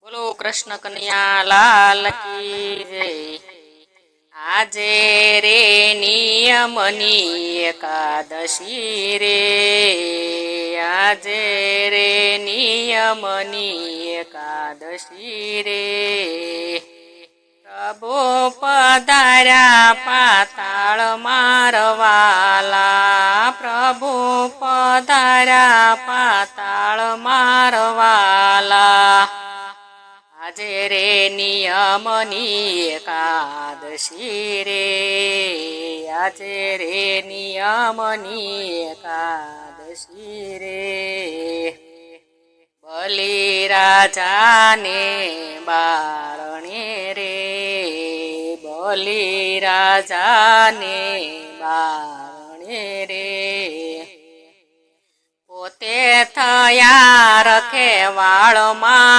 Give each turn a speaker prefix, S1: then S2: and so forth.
S1: બોલો કૃષ્ણ કનૈયા લાલ કી જય। આજે રે નિયમની એકાદશી રે, આજે રે નિયમની એકાદશી રે। પ્રભુ પધાર્યા પાતાળ મારવાલા, પ્રભુ પધાર્યા પાતાળ મારવાલા। આજે રે નિયમની એકાદશી રે, આજે રે નિયમની એકાદશી રે। બલિ રાજાને બારણે રે, બલિ રાજાને બારણે રે। પોતે થયા રખેવાળ માર